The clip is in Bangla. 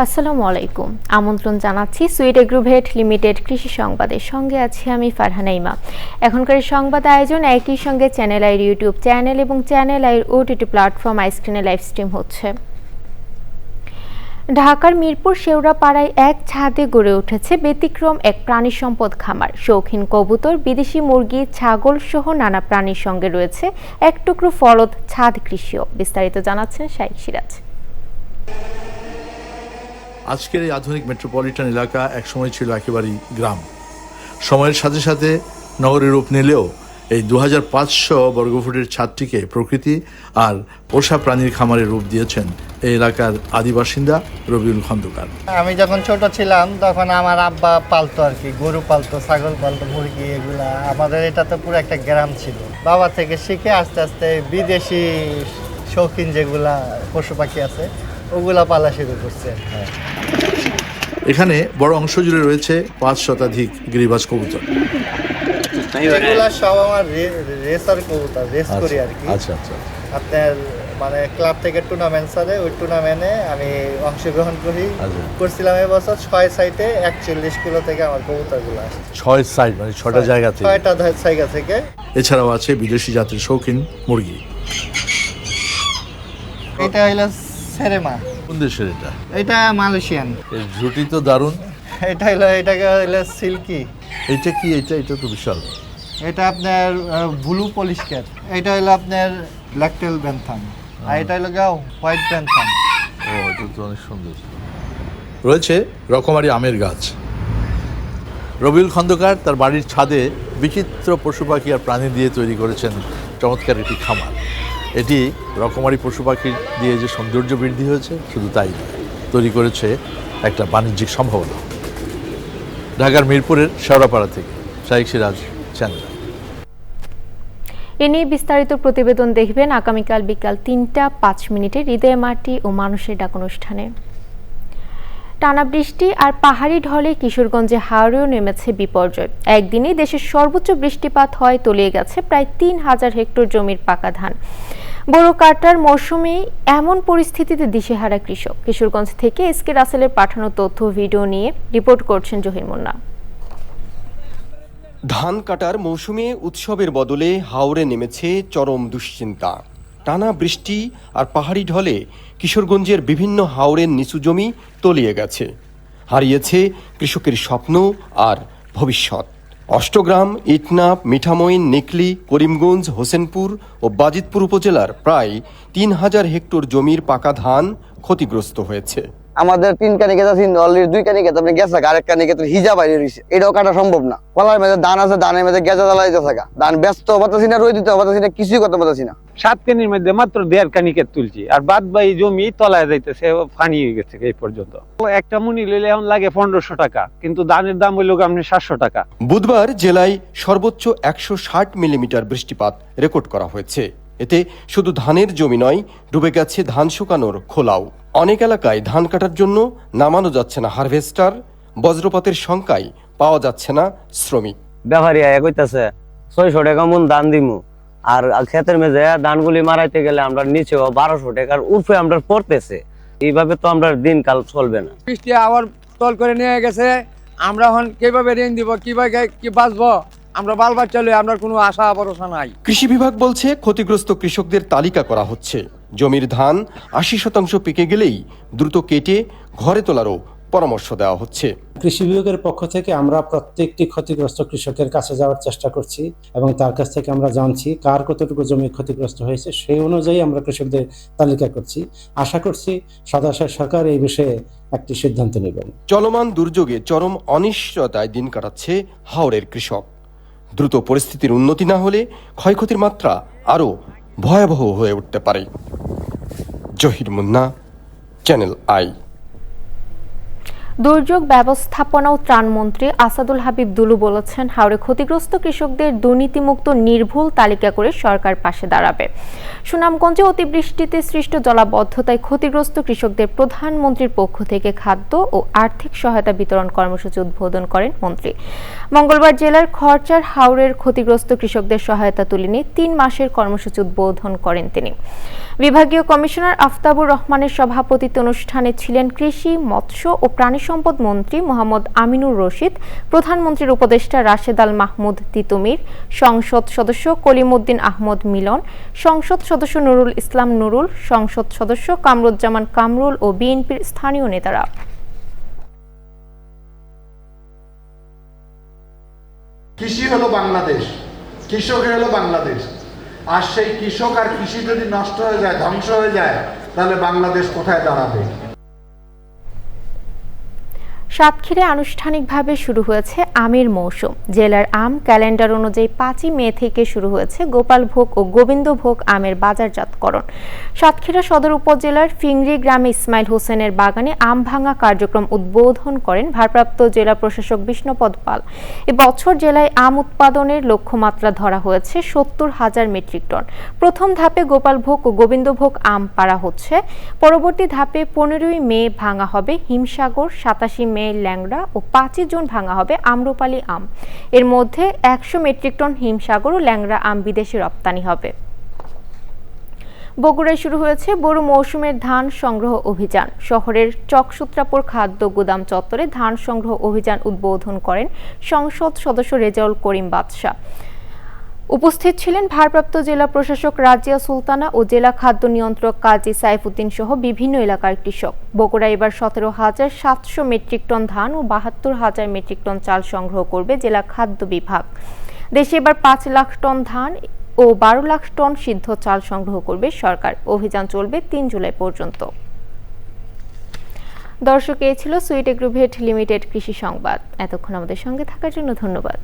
আসসালামু আলাইকুম। আমন্ত্রণ জানাচ্ছি সুইট এগ্রোভেট লিমিটেড কৃষি সংবাদের সঙ্গে আছি আমি ফারহানা ইমা। এখনকার সংবাদ আয়োজন একই সঙ্গে চ্যানেল আইর ইউটিউব চ্যানেল এবং চ্যানেল আইর ওটিটি প্ল্যাটফর্ম আইস্ক্রিনে লাইভ স্ট্রিম হচ্ছে। ঢাকার মিরপুর শেওড়াপাড়ায় এক ছাদে গড়ে উঠেছে ব্যতিক্রম এক প্রাণী সম্পদ খামার। শৌখিন কবুতর, বিদেশি মুরগি, ছাগল সহ নানা প্রাণীর সঙ্গে রয়েছে এক টুকরো ফলদ ছাদ কৃষিও। বিস্তারিত জানাচ্ছেন শাইখ সিরাজ। আজকের এই আধুনিক মেট্রোপলিটন এলাকা একসময় ছিল একেবারেই গ্রাম। সময়ের সাথে সাথে নগরের রূপ নিলেও এই 2500 বর্গফুটের ছাদটিকে প্রকৃতি আর পোষা প্রাণীর খামারের রূপ দিয়েছেন এই এলাকার আদি বাসিন্দা রবিউল খন্দকার। আমি যখন ছোট ছিলাম তখন আমার আব্বা পালতো আর কি, গরু পালতো, ছাগল পালতো, মুরগি, এগুলা। আমাদের এটা তো পুরো একটা গ্রাম ছিল। বাবা থেকে শিখে আস্তে আস্তে বিদেশি শৌখিন যেগুলা পশু পাখি আছে ওগুলা পালা শুরু করছে। এখানে বড় অংশ জুড়ে রয়েছে 5 শতাধিক গিরিবাজ কবুতর। এগুলা সব আমার রেসার কবুতর, রেস করি আর কি। আচ্ছা আচ্ছা। আপনার মানে ক্লাব থেকে টুর্নামেন্ট চলে, ওই টুর্নামেন্টে আমি অংশগ্রহণ করছিলাম এবছর। 6 সাইটে 41 কিলো থেকে আমার কবুতরগুলো আসছে। 6 সাইট মানে 6টা জায়গা থেকে। 6টা জায়গা থেকে। এছাড়াও আছে বিদেশি জাতের শৌখিন মুরগি। এটা হলো সেরেমা। কোন দেশের এটা? এটা মালয়েশিয়ান। এর ঝুটি তো দারুণ। এটাকে হলো সিল্কি। এটা কি? এটা তো বিশাল। এটা আপনার ব্লু পলিশকার। এটা হলো আপনার ব্ল্যাক টেল ব্যান্থাম। আর এটা হলো হোয়াইট ব্যান্থাম। ও, এটা তো অনেক সুন্দর। রয়েছে রকমারি আমের গাছ। রবিউল খন্দকার তার বাড়ির ছাদে বিচিত্র পশু পাখি আর প্রাণী দিয়ে তৈরি করেছেন চমৎকার একটি খামার। এটি রকমারি পশু পাখি দিয়ে যে সৌন্দর্য বৃদ্ধি হয়েছে শুধু তাই নয়, তৈরি করেছে একটা বাণিজ্যিক সম্ভাবনা। ঢাকার মিরপুরের শেওড়াপাড়া থেকে শাইখ সিরাজ, চ্যানেল। এ নিয়ে বিস্তারিত প্রতিবেদন দেখবেন আগামীকাল বিকাল 3টা 5 হৃদয়ে মাটি ও মানুষের ডাক অনুষ্ঠানে। টানা বৃষ্টি আর পাহাড়ি ঢলে কিশোরগঞ্জে হাওরেও নেমেছে বিপর্যয়। একদিনে দেশের সর্বোচ্চ বৃষ্টিপাত হয়, তলিয়ে গেছে প্রায় 3000 হেক্টর জমির পাকা ধান। বোরো কাটার মৌসুমে এমন পরিস্থিতিতে দিশেহারা কৃষক। কিশোরগঞ্জ থেকে এসকে রাসেলের পাঠানো তথ্য ভিডিও নিয়ে রিপোর্ট করছেন জহির মুন্না। ধান কাটার মৌসুমে উৎসবের বদলে হাওরে নেমেছে চরম দুশ্চিন্তা। টানা বৃষ্টি আর পাহাড়ি ঢলে কিশোরগঞ্জের বিভিন্ন হাওরের নিচু জমি তলিয়ে গেছে, হারিয়েছে কৃষকের স্বপ্ন আর ভবিষ্যৎ। অষ্টগ্রাম, ইটনাপ, মিঠামইন, নিকলি, করিমগঞ্জ, হোসেনপুর ও বাজিতপুর উপজেলার প্রায় 3000 হেক্টর জমির পাকা ধান ক্ষতিগ্রস্ত হয়েছে। আমাদের 3 কানি গেছে, অলরেডি 2 কানি গেছে, আপনি গেছে আরেক কানি গেছে হিজা বাইরে রয়েছে। এটাও কাটা সম্ভব না। কলার মেঝে ধান আছে, ধানের মেঝে গেজা জ্বালাইতে থাকা, ধান ব্যস্ত পারতেছি না, রই দিতে পারতেছি না, কিছুই করতে পারতেছি না। 7 কানির মধ্যে মাত্র 1.5 কানিকে তুলছি, আর বাদ বাকি জমি তলায় যাইতেছে, পানি হয়ে গেছে এই পর্যন্ত। একটা মুনি লইলে এখন লাগে 1500 টাকা, কিন্তু ধানের দাম হইল আপনি 700 টাকা। বুধবার জেলায় সর্বোচ্চ 160 মিলিমিটার বৃষ্টিপাত রেকর্ড করা হয়েছে। এতে শুধু ধানের জমি নয়, ডুবে গেছে ধান শুকানোর খোলাও। অনেক এলাকায় ধান কাটার জন্য নামানো যাচ্ছে না হারভেস্টার, বজ্রপাতের শঙ্কায় পাওয়া যাচ্ছে না শ্রমিক। ব্যাপারী কইতাছে 600 টাকা মন ধান দিমু, আর ক্ষেতের মেঝে ধানগুলি মারাইতে গেলে আমরা নিচেও 1200 টাকার উপরে আমরা পড়তেছে। এইভাবে তো আমরা দিনকাল চলবে না। বৃষ্টি আবার তল করে নিয়ে গেছে, আমরা এখন কিভাবে ঋণ দিব, কিভাবে কি বাঁচবো, আমরা বাল বাচ্চা লই, আমরা কোনো আশা ভরসা নাই। কৃষি বিভাগ বলছে ক্ষতিগ্রস্ত কৃষকদের তালিকা করা হচ্ছে। জমির ধান 80% পেকে গেলেই দ্রুত কেটে ঘরে তোলারও পরামর্শ দেওয়া হচ্ছে। কৃষি বিভাগের পক্ষ থেকে আমরা প্রত্যেকটি ক্ষতিগ্রস্ত কৃষকের কাছে যাওয়ার চেষ্টা করছি এবং তার কাছ থেকে আমরা জানছি কার কতটুকু জমি ক্ষতিগ্রস্ত হয়েছে, সেই অনুযায়ী আমরা কৃষকদের তালিকা করছি। আশা করছি সদাশয় সরকার এই বিষয়ে একটি সিদ্ধান্ত নেবেন। চলমান দুর্যোগে চরম অনিশ্চয়তায় দিন কাটাচ্ছে হাওরের কৃষক। দ্রুত পরিস্থিতির উন্নতি না হলে ক্ষয়ক্ষতির মাত্রা আরও ভয়াবহ হয়ে উঠতে পারে। Zahir Munna, channel I. দুর্যোগ ব্যবস্থাপনা ও ত্রাণমন্ত্রী আসাদুল হাবিব দুলু বলেছেন, হাওরে ক্ষতিগ্রস্ত কৃষকদের দুর্নীতিমুক্ত নির্ভুল তালিকা করে সরকার পাশে দাঁড়াবে। সুনামগঞ্জে অতিবৃষ্টিতে সৃষ্ট জলাবদ্ধতায় ক্ষতিগ্রস্ত কৃষকদের প্রধানমন্ত্রীর পক্ষ থেকে খাদ্য ও আর্থিক সহায়তা বিতরণ কর্মসূচি উদ্বোধন করেন মন্ত্রী। মঙ্গলবার জেলার খরচার হাওরের ক্ষতিগ্রস্ত কৃষকদের সহায়তা তুলে নিয়ে 3 মাসের কর্মসূচি উদ্বোধন করেন তিনি। বিভাগীয় কমিশনার আফতাবুর রহমানের সভাপতিত্বে অনুষ্ঠানে ছিলেন কৃষি, মৎস্য ও প্রাণী সম্পদ মন্ত্রী মোহাম্মদ আমিনুর রশিদ, প্রধানমন্ত্রীর উপদেষ্টা রাশেদ আল মাহমুদ তিতুমির, সংসদ সদস্য কলিমউদ্দিন আহমদ মিলন, সংসদ সদস্য নুরুল ইসলাম নুরুল, সংসদ সদস্য কামরুজ্জামান কামরুল ও বিএনপির স্থানীয় নেতারা। কৃষি হলো বাংলাদেশ, কৃষক হলো বাংলাদেশ। আর সেই কৃষক আর কৃষি যদি নষ্ট হয়ে যায়, ধ্বংস হয়ে যায়, তাহলে বাংলাদেশ কোথায় দাঁড়াবে? সাতক্ষীরায় আনুষ্ঠানিকভাবে শুরু হয়েছে আমের মৌসুম। জেলার আম ক্যালেন্ডার অনুযায়ী 5 মে থেকে শুরু হয়েছে গোপালভোগ ও গোবিন্দভোগ আমের বাজারজাতকরণ। সাতক্ষীরা সদর উপজেলার ফিংরি গ্রামে ইসমাইল হোসেনের বাগানে আম ভাঙা কার্যক্রম উদ্বোধন করেন ভারপ্রাপ্ত জেলা প্রশাসক বিষ্ণুপদ পাল। এবছর জেলায় আম উৎপাদনের লক্ষ্যমাত্রা ধরা হয়েছে 70,000 মেট্রিক টন। প্রথম ধাপে গোপালভোগ ও গোবিন্দভোগ আম পাড়া হচ্ছে। পরবর্তী ধাপে 15ই মে ভাঙা হবে হিমসাগর, 27 মে ল্যাংড়া ও 5 জুন ভাঙা হবে আম্রপালি আম। এর মধ্যে 100 মেট্রিক টন হিমসাগর ও ল্যাংড়া আম বিদেশে রপ্তানি হবে। বগুড়ায় শুরু হয়েছে বোরো মৌসুমের ধান সংগ্রহ অভিযান। শহরের চকসূত্রাপুর খাদ্য গুদাম চত্বরে ধান সংগ্রহ অভিযান উদ্বোধন করেন সংসদ সদস্য রেজাউল করিম বাদশা। উপস্থিত ছিলেন ভারপ্রাপ্ত জেলা প্রশাসক রাজিয়া সুলতানা ও জেলা খাদ্য নিয়ন্ত্রক কাজী সাইফুদ্দিন সহ বিভিন্ন এলাকার কৃষক। বগুড়া এবার 17,700 মেট্রিক টন ধান ও 72,000 মেট্রিক টন চাল সংগ্রহ করবে জেলা খাদ্য বিভাগ। দেশে এবার 5 লাখ টন ধান ও 12 লাখ টন সিদ্ধ চাল সংগ্রহ করবে সরকার। অভিযান চলবে 3 জুলাই পর্যন্ত। দর্শক, এই ছিল সুইট এগ্রোভেট লিমিটেড কৃষি সংবাদ। এতক্ষণ আমাদের সঙ্গে থাকার জন্য ধন্যবাদ।